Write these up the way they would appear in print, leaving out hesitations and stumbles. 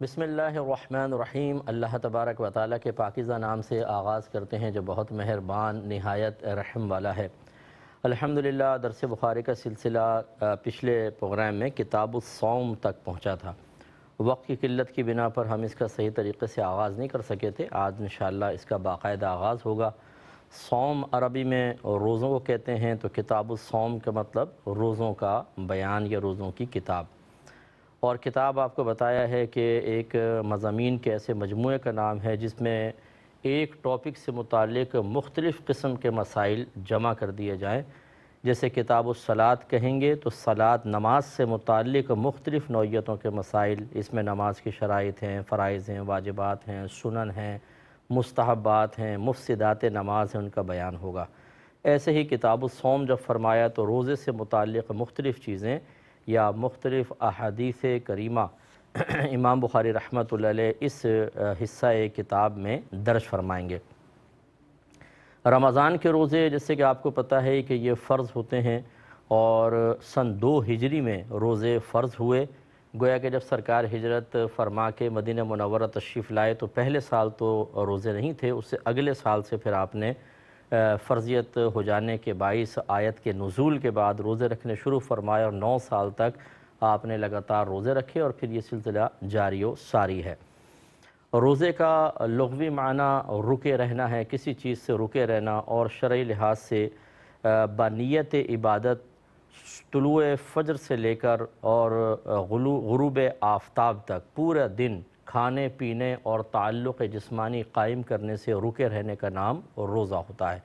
بسم اللہ الرحمن الرحیم۔ اللہ تبارک و تعالیٰ کے پاکیزہ نام سے آغاز کرتے ہیں جو بہت مہربان نہایت رحم والا ہے۔ الحمدللہ درس بخاری کا سلسلہ پچھلے پروگرام میں کتاب الصوم تک پہنچا تھا۔ وقت کی قلت کی بنا پر ہم اس کا صحیح طریقے سے آغاز نہیں کر سکے تھے۔ آج انشاءاللہ اس کا باقاعدہ آغاز ہوگا۔ صوم عربی میں روزوں کو کہتے ہیں، تو کتاب الصوم کا مطلب روزوں کا بیان یا روزوں کی کتاب۔ اور کتاب آپ کو بتایا ہے کہ ایک مضامین کے ایسے مجموعے کا نام ہے جس میں ایک ٹاپک سے متعلق مختلف قسم کے مسائل جمع کر دیے جائیں۔ جیسے کتاب الصلاۃ کہیں گے تو صلاۃ نماز سے متعلق مختلف نوعیتوں کے مسائل، اس میں نماز کی شرائط ہیں، فرائض ہیں، واجبات ہیں، سنن ہیں، مستحبات ہیں، مفسدات نماز ہیں، ان کا بیان ہوگا۔ ایسے ہی کتاب الصوم جب فرمایا تو روزے سے متعلق مختلف چیزیں یا مختلف احادیث کریمہ امام بخاری رحمۃ اللہ علیہ اس حصہ کتاب میں درج فرمائیں گے۔ رمضان کے روزے جیسے کہ آپ کو پتہ ہے کہ یہ فرض ہوتے ہیں، اور سن 2 ہجری میں روزے فرض ہوئے۔ گویا کہ جب سرکار ہجرت فرما کے مدینہ منورہ تشریف لائے تو پہلے سال تو روزے نہیں تھے، اس سے اگلے سال سے پھر آپ نے فرضیت ہو جانے کے باعث آیت کے نزول کے بعد روزے رکھنے شروع فرمائے، اور 9 سال تک آپ نے لگاتار روزے رکھے، اور پھر یہ سلسلہ جاری و ساری ہے۔ روزے کا لغوی معنی رکے رہنا ہے، کسی چیز سے رکے رہنا، اور شرعی لحاظ سے بنیت عبادت طلوع فجر سے لے کر اور غروب آفتاب تک پورا دن کھانے پینے اور تعلق جسمانی قائم کرنے سے رکے رہنے کا نام روزہ ہوتا ہے۔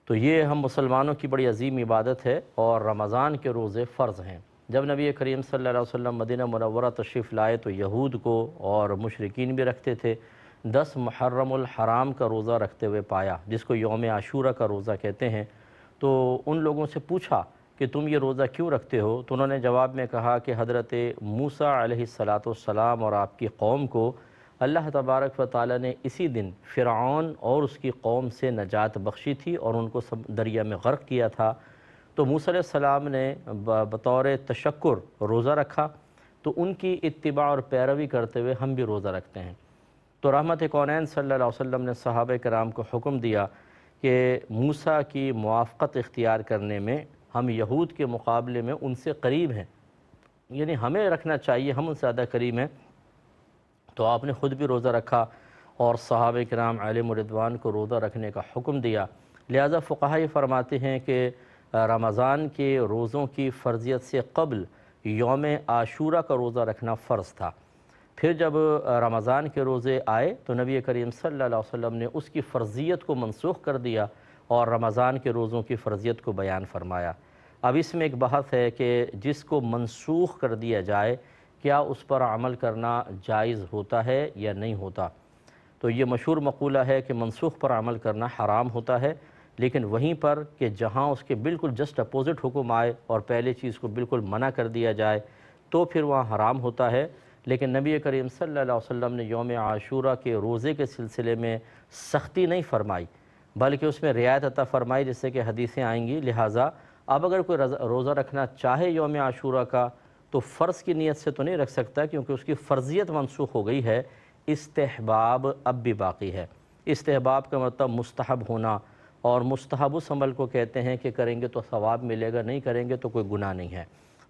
تو یہ ہم مسلمانوں کی بڑی عظیم عبادت ہے، اور رمضان کے روزے فرض ہیں۔ جب نبی کریم صلی اللہ علیہ وسلم مدینہ منورہ تشریف لائے تو یہود کو اور مشرکین بھی رکھتے تھے 10 محرم الحرام کا روزہ رکھتے ہوئے پایا، جس کو یوم عاشورہ کا روزہ کہتے ہیں۔ تو ان لوگوں سے پوچھا کہ تم یہ روزہ کیوں رکھتے ہو؟ تو انہوں نے جواب میں کہا کہ حضرت موسیٰ علیہ السلام اور آپ کی قوم کو اللہ تبارک و تعالی نے اسی دن فرعون اور اس کی قوم سے نجات بخشی تھی اور ان کو دریا میں غرق کیا تھا۔ تو موسیٰ علیہ السلام نے بطور تشکر روزہ رکھا، تو ان کی اتباع اور پیروی کرتے ہوئے ہم بھی روزہ رکھتے ہیں۔ تو رحمت کونین صلی اللہ علیہ وسلم نے صحابہ کرام کو حکم دیا کہ موسیٰ کی موافقت اختیار کرنے میں ہم یہود کے مقابلے میں ان سے قریب ہیں، یعنی ہمیں رکھنا چاہیے، ہم ان سے زیادہ قریب ہیں۔ تو آپ نے خود بھی روزہ رکھا اور صحابہ کرام علیہم رضوان کو روزہ رکھنے کا حکم دیا۔ لہذا فقہا یہ فرماتے ہیں کہ رمضان کے روزوں کی فرضیت سے قبل یوم عاشورہ کا روزہ رکھنا فرض تھا۔ پھر جب رمضان کے روزے آئے تو نبی کریم صلی اللہ علیہ وسلم نے اس کی فرضیت کو منسوخ کر دیا اور رمضان کے روزوں کی فرضیت کو بیان فرمایا۔ اب اس میں ایک بحث ہے کہ جس کو منسوخ کر دیا جائے کیا اس پر عمل کرنا جائز ہوتا ہے یا نہیں ہوتا؟ تو یہ مشہور مقولہ ہے کہ منسوخ پر عمل کرنا حرام ہوتا ہے، لیکن وہیں پر کہ جہاں اس کے بالکل جسٹ اپوزٹ حکم آئے اور پہلے چیز کو بالکل منع کر دیا جائے تو پھر وہاں حرام ہوتا ہے۔ لیکن نبی کریم صلی اللہ علیہ وسلم نے یوم عاشورہ کے روزے کے سلسلے میں سختی نہیں فرمائی، بلکہ اس میں رعایت عطا فرمائی، جس سے کہ حدیثیں آئیں گی۔ لہٰذا اب اگر کوئی روزہ رکھنا چاہے یوم عاشورہ کا تو فرض کی نیت سے تو نہیں رکھ سکتا، کیونکہ اس کی فرضیت منسوخ ہو گئی ہے، استحباب اب بھی باقی ہے۔ استحباب کا مطلب مستحب ہونا، اور مستحب اس عمل کو کہتے ہیں کہ کریں گے تو ثواب ملے گا، نہیں کریں گے تو کوئی گناہ نہیں ہے۔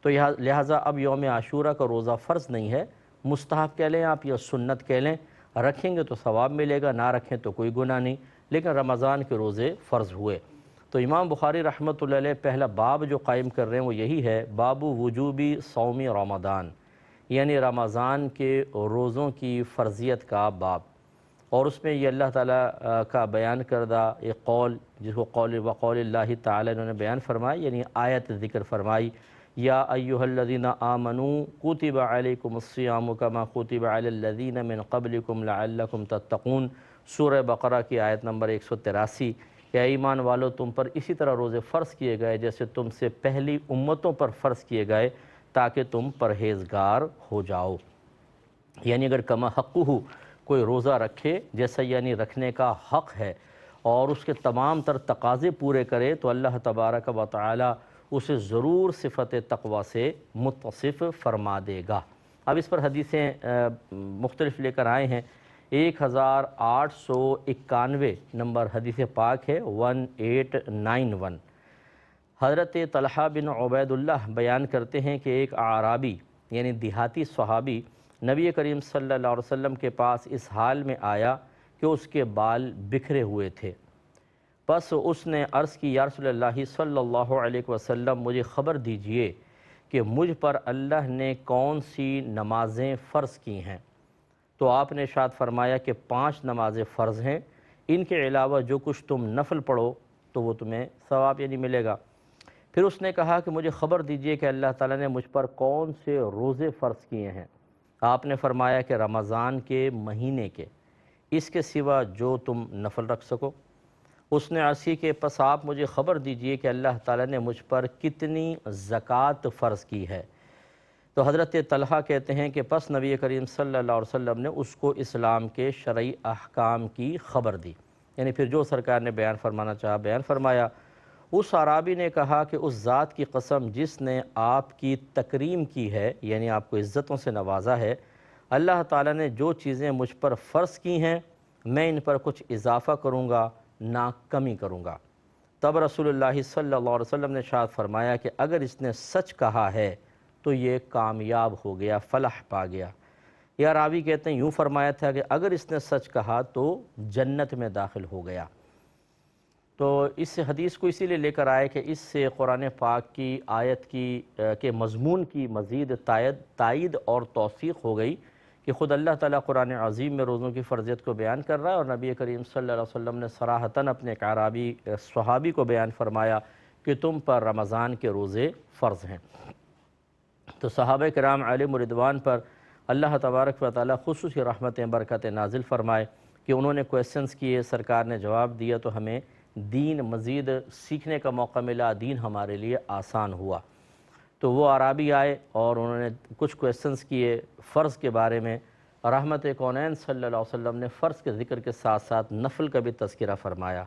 تو لہٰذا اب یوم عاشورہ کا روزہ فرض نہیں ہے، مستحب کہہ لیں آپ یا سنت کہہ لیں، رکھیں گے تو ثواب ملے گا، نہ رکھیں تو کوئی گناہ نہیں، لیکن رمضان کے روزے فرض ہوئے۔ تو امام بخاری رحمۃ اللہ علیہ پہلا باب جو قائم کر رہے ہیں وہ یہی ہے، باب وجوبی صوم رمضان، یعنی رمضان کے روزوں کی فرضیت کا باب۔ اور اس میں یہ اللہ تعالیٰ کا بیان کردہ ایک قول، جس کو قول اللہ تعالیٰ انہوں نے بیان فرمائی، یعنی آیت ذکر فرمائی، یا ایہا الذین آمنوا کتب علیکم الصیام کما کتب علی الذین من قبلکم لعلکم تتقون، سورہ بقرہ کی آیت نمبر 183، کہ اے ایمان والو تم پر اسی طرح روزے فرض کیے گئے جیسے تم سے پہلی امتوں پر فرض کیے گئے تاکہ تم پرہیزگار ہو جاؤ۔ یعنی اگر کما حقہ کوئی روزہ رکھے جیسا یعنی رکھنے کا حق ہے اور اس کے تمام تر تقاضے پورے کرے تو اللہ تبارک و تعالی اسے ضرور صفت تقوی سے متصف فرما دے گا۔ اب اس پر حدیثیں مختلف لے کر آئے ہیں۔ 1891 نمبر حدیث پاک ہے 1891۔ حضرت طلحہ بن عبید اللہ بیان کرتے ہیں کہ ایک اعرابی یعنی دیہاتی صحابی نبی کریم صلی اللہ علیہ وسلم کے پاس اس حال میں آیا کہ اس کے بال بکھرے ہوئے تھے۔ پس اس نے عرض کی یا رسول اللہ صلی اللہ علیہ وسلم مجھے خبر دیجئے کہ مجھ پر اللہ نے کون سی نمازیں فرض کی ہیں؟ تو آپ نے ارشاد فرمایا کہ 5 نمازیں فرض ہیں، ان کے علاوہ جو کچھ تم نفل پڑھو تو وہ تمہیں ثواب یعنی ملے گا۔ پھر اس نے کہا کہ مجھے خبر دیجئے کہ اللہ تعالیٰ نے مجھ پر کون سے روزے فرض کیے ہیں؟ آپ نے فرمایا کہ رمضان کے مہینے کے، اس کے سوا جو تم نفل رکھ سکو۔ اس نے عرض کی کہ پس آپ مجھے خبر دیجئے کہ اللہ تعالیٰ نے مجھ پر کتنی زکوٰۃ فرض کی ہے؟ تو حضرت طلحہ کہتے ہیں کہ پس نبی کریم صلی اللہ علیہ وسلم نے اس کو اسلام کے شرعی احکام کی خبر دی، یعنی پھر جو سرکار نے بیان فرمانا چاہا بیان فرمایا۔ اس اعرابی نے کہا کہ اس ذات کی قسم جس نے آپ کی تکریم کی ہے، یعنی آپ کو عزتوں سے نوازا ہے، اللہ تعالیٰ نے جو چیزیں مجھ پر فرض کی ہیں میں ان پر کچھ اضافہ کروں گا نہ کمی کروں گا۔ تب رسول اللہ صلی اللہ علیہ وسلم نے ارشاد فرمایا کہ اگر اس نے سچ کہا ہے تو یہ کامیاب ہو گیا، فلاح پا گیا۔ یا راوی کہتے ہیں یوں فرمایا تھا کہ اگر اس نے سچ کہا تو جنت میں داخل ہو گیا۔ تو اس حدیث کو اسی لیے لے کر آئے کہ اس سے قرآن پاک کی آیت کے مضمون کی مزید تائید اور توثیق ہو گئی کہ خود اللہ تعالیٰ قرآن عظیم میں روزوں کی فرضیت کو بیان کر رہا ہے، اور نبی کریم صلی اللہ علیہ وسلم نے صراحتاً اپنے ایک اعرابی صحابی کو بیان فرمایا کہ تم پر رمضان کے روزے فرض ہیں۔ تو صحابہ کرام علیہم رضوان پر اللہ تبارک و تعالیٰ خصوصی رحمتیں برکتیں نازل فرمائے کہ انہوں نے کویسچنز کیے، سرکار نے جواب دیا تو ہمیں دین مزید سیکھنے کا موقع ملا، دین ہمارے لیے آسان ہوا۔ تو وہ اعرابی آئے اور انہوں نے کچھ کویسچنز کیے فرض کے بارے میں۔ رحمت کونین صلی اللہ علیہ وسلم نے فرض کے ذکر کے ساتھ ساتھ نفل کا بھی تذکرہ فرمایا۔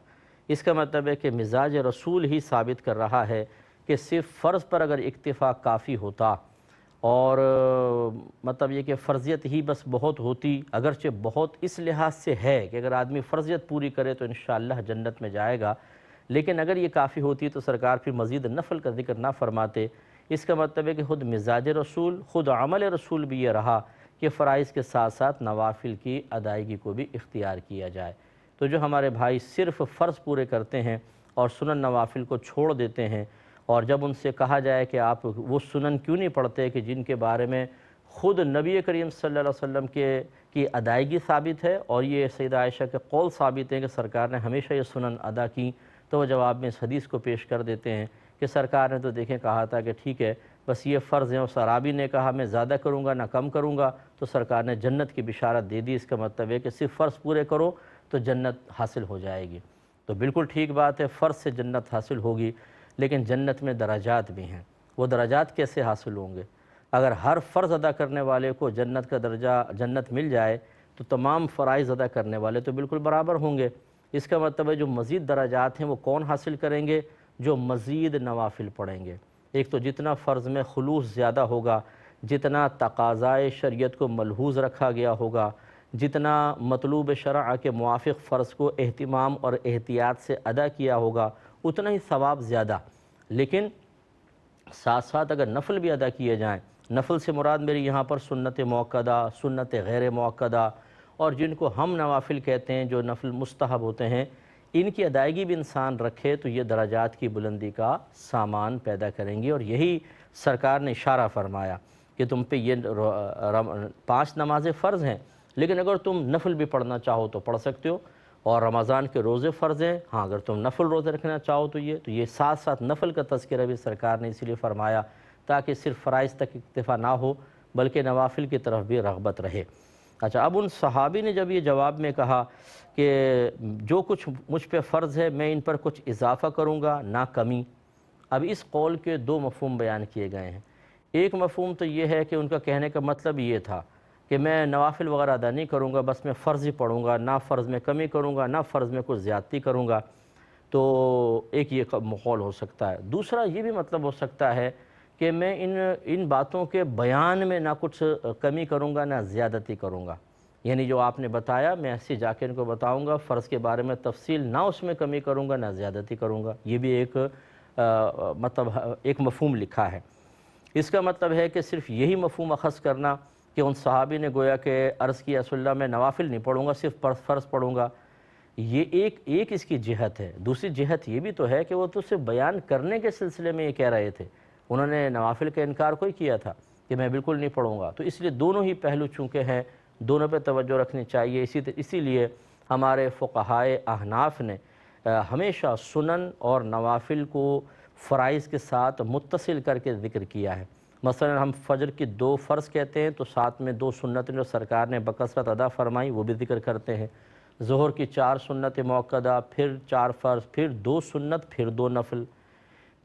اس کا مطلب ہے کہ مزاج رسول ہی ثابت کر رہا ہے کہ صرف فرض پر اگر اکتفا کافی ہوتا اور مطلب یہ کہ فرضیت ہی بس بہت ہوتی، اگرچہ بہت اس لحاظ سے ہے کہ اگر آدمی فرضیت پوری کرے تو انشاءاللہ جنت میں جائے گا، لیکن اگر یہ کافی ہوتی تو سرکار پھر مزید نفل کا ذکر نہ فرماتے۔ اس کا مطلب ہے کہ خود مزاج رسول، خود عمل رسول بھی یہ رہا کہ فرائض کے ساتھ ساتھ نوافل کی ادائیگی کو بھی اختیار کیا جائے۔ تو جو ہمارے بھائی صرف فرض پورے کرتے ہیں اور سنن نوافل کو چھوڑ دیتے ہیں، اور جب ان سے کہا جائے کہ آپ وہ سنن کیوں نہیں پڑھتے کہ جن کے بارے میں خود نبی کریم صلی اللہ علیہ وسلم کی ادائیگی ثابت ہے اور یہ سیدہ عائشہ کے قول ثابت ہے کہ سرکار نے ہمیشہ یہ سنن ادا کی، تو وہ جواب میں اس حدیث کو پیش کر دیتے ہیں کہ سرکار نے تو دیکھیں کہا تھا کہ ٹھیک ہے بس یہ فرض ہیں، اور صحابی نے کہا میں زیادہ کروں گا نہ کم کروں گا، تو سرکار نے جنت کی بشارت دے دی۔ اس کا مطلب ہے کہ صرف فرض پورے کرو تو جنت حاصل ہو جائے گی۔ تو بالکل ٹھیک بات ہے، فرض سے جنت حاصل ہوگی، لیکن جنت میں درجات بھی ہیں۔ وہ درجات کیسے حاصل ہوں گے؟ اگر ہر فرض ادا کرنے والے کو جنت کا درجہ جنت مل جائے تو تمام فرائض ادا کرنے والے تو بالکل برابر ہوں گے۔ اس کا مطلب ہے جو مزید درجات ہیں وہ کون حاصل کریں گے؟ جو مزید نوافل پڑھیں گے۔ ایک تو جتنا فرض میں خلوص زیادہ ہوگا، جتنا تقاضائے شریعت کو ملحوظ رکھا گیا ہوگا، جتنا مطلوب شرع کے موافق فرض کو اہتمام اور احتیاط سے ادا کیا ہوگا اتنا ہی ثواب زیادہ۔ لیکن ساتھ ساتھ اگر نفل بھی ادا کیے جائیں، نفل سے مراد میری یہاں پر سنت موقدہ، سنت غیر موقدہ، اور جن کو ہم نوافل کہتے ہیں جو نفل مستحب ہوتے ہیں، ان کی ادائیگی بھی انسان رکھے تو یہ درجات کی بلندی کا سامان پیدا کریں گی۔ اور یہی سرکار نے اشارہ فرمایا کہ تم پہ یہ 5 نمازیں فرض ہیں، لیکن اگر تم نفل بھی پڑھنا چاہو تو پڑھ سکتے ہو، اور رمضان کے روزے فرض ہیں، ہاں اگر تم نفل روزے رکھنا چاہو تو یہ ساتھ ساتھ نفل کا تذکرہ بھی سرکار نے اسی لیے فرمایا تاکہ صرف فرائض تک اکتفا نہ ہو بلکہ نوافل کی طرف بھی رغبت رہے۔ اچھا، اب ان صحابی نے جب یہ جواب میں کہا کہ جو کچھ مجھ پہ فرض ہے میں ان پر کچھ اضافہ کروں گا نہ کمی، اب اس قول کے 2 مفہوم بیان کیے گئے ہیں۔ ایک مفہوم تو یہ ہے کہ ان کا کہنے کا مطلب یہ تھا کہ میں نوافل وغیرہ ادا نہیں کروں گا، بس میں فرض ہی پڑھوں گا، نہ فرض میں کمی کروں گا، نہ فرض میں کچھ زیادتی کروں گا۔ تو ایک یہ قول ہو سکتا ہے۔ دوسرا یہ بھی مطلب ہو سکتا ہے کہ میں ان باتوں کے بیان میں نہ کچھ کمی کروں گا نہ زیادتی کروں گا، یعنی جو آپ نے بتایا میں ایسے جا کے ان کو بتاؤں گا، فرض کے بارے میں تفصیل نہ اس میں کمی کروں گا نہ زیادتی کروں گا۔ یہ بھی ایک مطلب ایک مفہوم لکھا ہے۔ اس کا مطلب ہے کہ صرف یہی مفہوم اخذ کرنا کہ ان صحابی نے گویا کہ عرض کیا رسول اللہ میں نوافل نہیں پڑھوں گا، صرف فرض پڑھوں گا، یہ ایک اس کی جہت ہے۔ دوسری جہت یہ بھی تو ہے کہ وہ تو صرف بیان کرنے کے سلسلے میں یہ کہہ رہے تھے، انہوں نے نوافل کا انکار کوئی کیا تھا کہ میں بالکل نہیں پڑھوں گا، تو اس لیے دونوں ہی پہلو چونکہ ہیں، دونوں پہ توجہ رکھنی چاہیے۔ اسی لیے ہمارے فقہائے احناف نے ہمیشہ سنن اور نوافل کو فرائض کے ساتھ متصل کر کے ذکر کیا ہے۔ مثلا ہم فجر کی 2 فرض کہتے ہیں تو ساتھ میں 2 سنتیں جو سرکار نے بکثرت ادا فرمائی وہ بھی ذکر کرتے ہیں۔ ظہر کی 4 سنت موقدہ، پھر 4 فرض، پھر 2 سنت، پھر 2 نفل،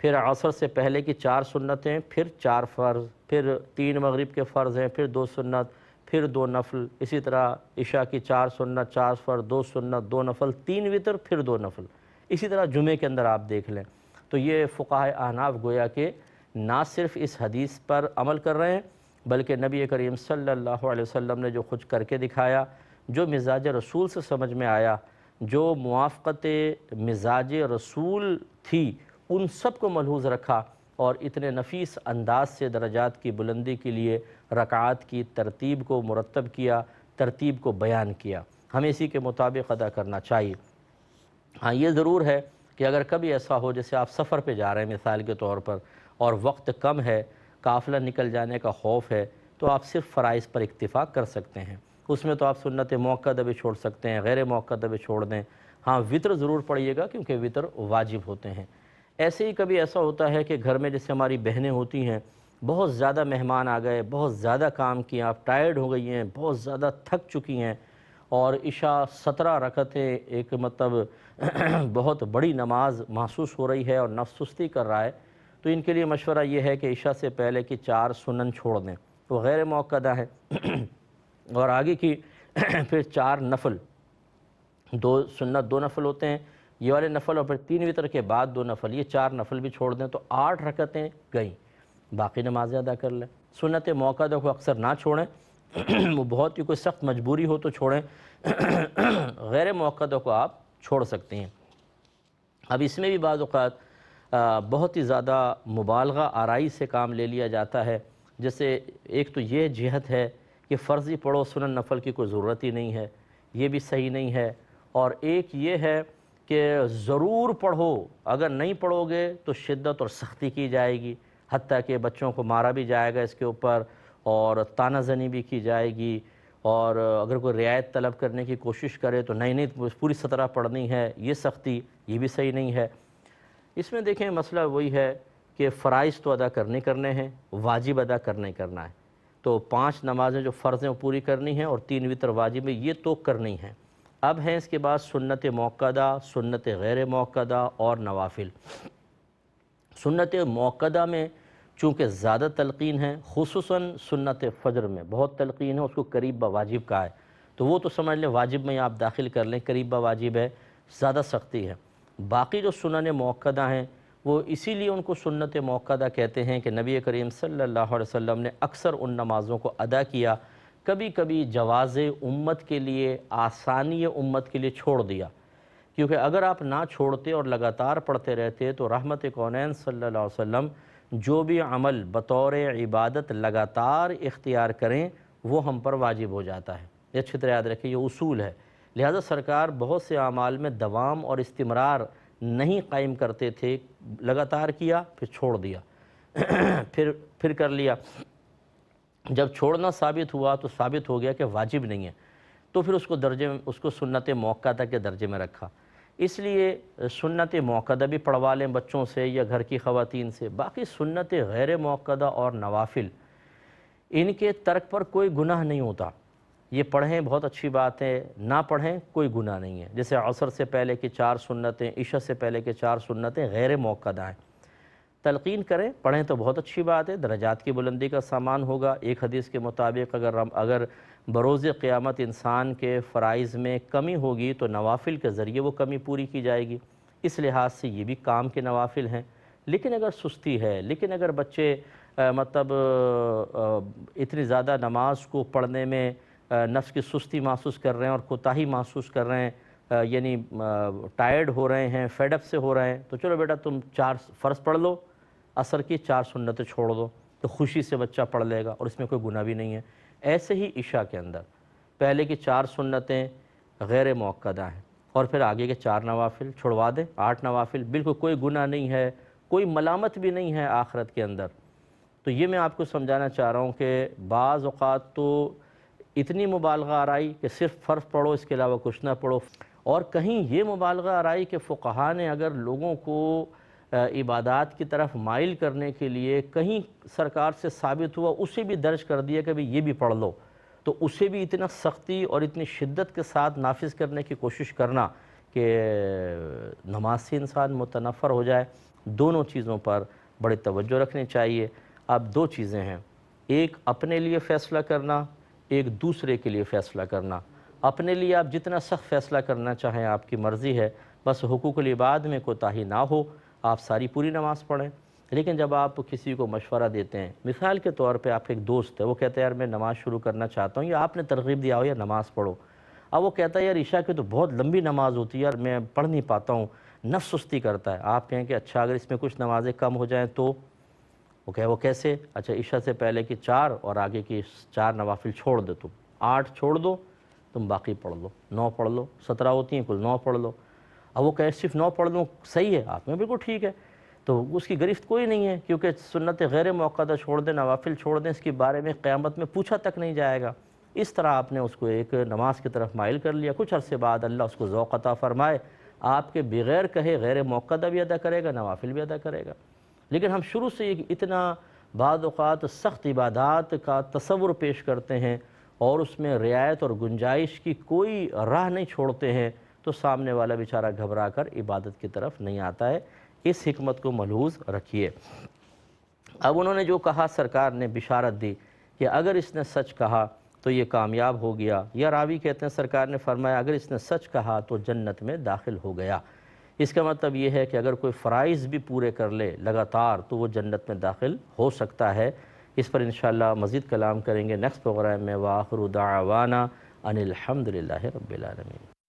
پھر عصر سے پہلے کی 4 سنتیں، پھر 4 فرض، پھر 3 مغرب کے فرض ہیں، پھر 2 سنت، پھر 2 نفل، اسی طرح عشاء کی 4 سنت، 4 فرض، 2 سنت، 2 نفل، 3 وتر، پھر 2 نفل، اسی طرح جمعے کے اندر آپ دیکھ لیں۔ تو یہ فقہائے احناف گویا کہ نہ صرف اس حدیث پر عمل کر رہے ہیں بلکہ نبی کریم صلی اللہ علیہ وسلم نے جو کچھ کر کے دکھایا، جو مزاج رسول سے سمجھ میں آیا، جو موافقت مزاج رسول تھی، ان سب کو ملحوظ رکھا اور اتنے نفیس انداز سے درجات کی بلندی کے لیے رکعات کی ترتیب کو مرتب کیا، ترتیب کو بیان کیا۔ ہمیں اسی کے مطابق ادا کرنا چاہیے۔ ہاں یہ ضرور ہے کہ اگر کبھی ایسا ہو جیسے آپ سفر پہ جا رہے ہیں مثال کے طور پر اور وقت کم ہے، قافلہ نکل جانے کا خوف ہے، تو آپ صرف فرائض پر اکتفا کر سکتے ہیں۔ اس میں تو آپ سنت موقدہ بھی چھوڑ سکتے ہیں، غیر موقدہ بھی چھوڑ دیں۔ ہاں وتر ضرور پڑھیے گا کیونکہ وتر واجب ہوتے ہیں۔ ایسے ہی کبھی ایسا ہوتا ہے کہ گھر میں جیسے ہماری بہنیں ہوتی ہیں، بہت زیادہ مہمان آ گئے، بہت زیادہ کام کیا، آپ ٹائرڈ ہو گئی ہیں، بہت زیادہ تھک چکی ہیں، اور عشاء 17 رکعتیں ایک مطلب بہت بڑی نماز محسوس ہو رہی ہے اور نفس سستی کر رہا ہے، تو ان کے لیے مشورہ یہ ہے کہ عشاء سے پہلے کی 4 سنن چھوڑ دیں، وہ غیر موقدہ ہے، اور آگے کی پھر 4 نفل، 2 سنت 2 نفل ہوتے ہیں، یہ والے نفل، اور پھر 3 وتر کے بعد 2 نفل، یہ 4 نفل بھی چھوڑ دیں تو 8 رکعتیں گئیں، باقی نمازیں ادا کر لیں۔ سنت موقدہ کو اکثر نہ چھوڑیں، وہ بہت ہی کوئی سخت مجبوری ہو تو چھوڑیں، غیر موقدہ کو آپ چھوڑ سکتے ہیں۔ اب اس میں بھی بعض اوقات بہت ہی زیادہ مبالغہ آرائی سے کام لے لیا جاتا ہے، جیسے ایک تو یہ جہت ہے کہ فرضی پڑھو، سنن نفل کی کوئی ضرورت ہی نہیں ہے، یہ بھی صحیح نہیں ہے، اور ایک یہ ہے کہ ضرور پڑھو، اگر نہیں پڑھو گے تو شدت اور سختی کی جائے گی، حتیٰ کہ بچوں کو مارا بھی جائے گا اس کے اوپر، اور تانہ زنی بھی کی جائے گی، اور اگر کوئی رعایت طلب کرنے کی کوشش کرے تو نہیں پوری 17 پڑھنی ہے، یہ سختی، یہ بھی صحیح نہیں ہے۔ اس میں دیکھیں مسئلہ وہی ہے کہ فرائض تو ادا کرنے ہیں، واجب ادا کرنا ہے، تو 5 نمازیں جو فرض ہیں وہ پوری کرنی ہیں، اور 3 وتر واجب ہے، یہ تو کرنی ہیں۔ اب ہیں اس کے بعد سنت موقدہ، سنت غیر موقدہ اور نوافل۔ سنت موقدہ میں چونکہ زیادہ تلقین ہے، خصوصاً سنت فجر میں بہت تلقین ہے، اس کو قریب بواجب کہا ہے، تو وہ تو سمجھ لیں واجب میں آپ داخل کر لیں، قریب بواجب ہے، زیادہ سختی ہے۔ باقی جو سنن موقدہ ہیں وہ اسی لیے ان کو سنت موقدہ کہتے ہیں کہ نبی کریم صلی اللہ علیہ وسلم نے اکثر ان نمازوں کو ادا کیا، کبھی کبھی جواز امت کے لیے، آسانی امت کے لیے چھوڑ دیا، کیونکہ اگر آپ نہ چھوڑتے اور لگاتار پڑھتے رہتے تو رحمت کونین صلی اللہ علیہ وسلم جو بھی عمل بطور عبادت لگاتار اختیار کریں وہ ہم پر واجب ہو جاتا ہے۔ یہ اچھی طرح یاد رکھیں، یہ اصول ہے، لہذا سرکار بہت سے اعمال میں دوام اور استمرار نہیں قائم کرتے تھے، لگاتار کیا پھر چھوڑ دیا، پھر کر لیا، جب چھوڑنا ثابت ہوا تو ثابت ہو گیا کہ واجب نہیں ہے، تو پھر اس کو سنت موقدہ کے درجے میں رکھا۔ اس لیے سنت موقدہ بھی پڑھوا لیں بچوں سے یا گھر کی خواتین سے، باقی سنت غیر موقدہ اور نوافل ان کے ترک پر کوئی گناہ نہیں ہوتا، یہ پڑھیں بہت اچھی بات ہے، نہ پڑھیں کوئی گناہ نہیں ہے۔ جیسے عصر سے پہلے کی 4 سنتیں، عشاء سے پہلے کے 4 سنتیں غیر موقدہ ہیں، تلقین کریں، پڑھیں تو بہت اچھی بات ہے، درجات کی بلندی کا سامان ہوگا۔ ایک حدیث کے مطابق اگر بروز قیامت انسان کے فرائض میں کمی ہوگی تو نوافل کے ذریعے وہ کمی پوری کی جائے گی، اس لحاظ سے یہ بھی کام کے نوافل ہیں۔ لیکن اگر سستی ہے، لیکن اگر بچے مطلب اتنی زیادہ نماز کو پڑھنے میں نفس کی سستی محسوس کر رہے ہیں اور کوتاہی محسوس کر رہے ہیں، یعنی ٹائرڈ ہو رہے ہیں، فیڈ اپ سے ہو رہے ہیں، تو چلو بیٹا تم 4 فرض پڑھ لو، عصر کی 4 سنتیں چھوڑ دو، تو خوشی سے بچہ پڑھ لے گا اور اس میں کوئی گناہ بھی نہیں ہے۔ ایسے ہی عشاء کے اندر پہلے کی 4 سنتیں غیر موقدہ ہیں، اور پھر آگے کے 4 نوافل چھڑوا دیں، 8 نوافل، بالکل کوئی گناہ نہیں ہے، کوئی ملامت بھی نہیں ہے آخرت کے اندر۔ تو یہ میں آپ کو سمجھانا چاہ رہا ہوں کہ بعض اوقات تو اتنی مبالغہ آرائی کہ صرف فرض پڑھو، اس کے علاوہ کچھ نہ پڑھو، اور کہیں یہ مبالغہ آرائی کہ فقہا نے اگر لوگوں کو عبادات کی طرف مائل کرنے کے لیے کہیں سرکار سے ثابت ہوا اسے بھی درج کر دیا کہ یہ بھی پڑھ لو، تو اسے بھی اتنا سختی اور اتنی شدت کے ساتھ نافذ کرنے کی کوشش کرنا کہ نماز سے انسان متنفر ہو جائے۔ دونوں چیزوں پر بڑی توجہ رکھنی چاہیے۔ اب 2 چیزیں ہیں، ایک اپنے لیے فیصلہ کرنا، ایک دوسرے کے لیے فیصلہ کرنا۔ اپنے لیے آپ جتنا سخت فیصلہ کرنا چاہیں آپ کی مرضی ہے، بس حقوق العباد میں کوتاہی نہ ہو، آپ ساری پوری نماز پڑھیں۔ لیکن جب آپ کسی کو مشورہ دیتے ہیں، مثال کے طور پہ آپ ایک دوست ہے، وہ کہتا ہے یار میں نماز شروع کرنا چاہتا ہوں، یا آپ نے ترغیب دیا ہو یا نماز پڑھو، اب وہ کہتا ہے یار عشاء کی تو بہت لمبی نماز ہوتی ہے، یار میں پڑھ نہیں پاتا ہوں، نفس سستی کرتا ہے۔ آپ کہیں کہ اچھا اگر اس میں کچھ نمازیں کم ہو جائیں تو وہ کیسے؟ اچھا عشاء سے پہلے کی 4 اور آگے کی 4 نوافل چھوڑ دو، تم 8 چھوڑ دو، تم باقی پڑھ لو، 9 پڑھ لو، 17 ہوتی ہیں کل 9 پڑھ لو۔ اب وہ کہے صرف 9 پڑھ لوں صحیح ہے، آپ میں بالکل ٹھیک ہے، تو اس کی گرفت کوئی نہیں ہے، کیونکہ سنت غیر موقدہ چھوڑ دیں، نوافل چھوڑ دیں، اس کے بارے میں قیامت میں پوچھا تک نہیں جائے گا۔ اس طرح آپ نے اس کو ایک نماز کی طرف مائل کر لیا، کچھ عرصے بعد اللہ اس کو ذوق عطا فرمائے، آپ کے بغیر کہے غیر موقدہ بھی ادا کرے گا، نوافل بھی ادا کرے گا۔ لیکن ہم شروع سے اتنا بعض اوقات سخت عبادات کا تصور پیش کرتے ہیں اور اس میں رعایت اور گنجائش کی کوئی راہ نہیں چھوڑتے ہیں، تو سامنے والا بیچارہ گھبرا کر عبادت کی طرف نہیں آتا ہے۔ اس حکمت کو ملحوظ رکھیے۔ اب انہوں نے جو کہا، سرکار نے بشارت دی کہ اگر اس نے سچ کہا تو یہ کامیاب ہو گیا، یا راوی کہتے ہیں سرکار نے فرمایا اگر اس نے سچ کہا تو جنت میں داخل ہو گیا۔ اس کا مطلب یہ ہے کہ اگر کوئی فرائض بھی پورے کر لے لگاتار تو وہ جنت میں داخل ہو سکتا ہے۔ اس پر انشاءاللہ مزید کلام کریں گے نیکسٹ پروگرام میں۔ وآخر دعوانا ان الحمد للہ رب العالمین۔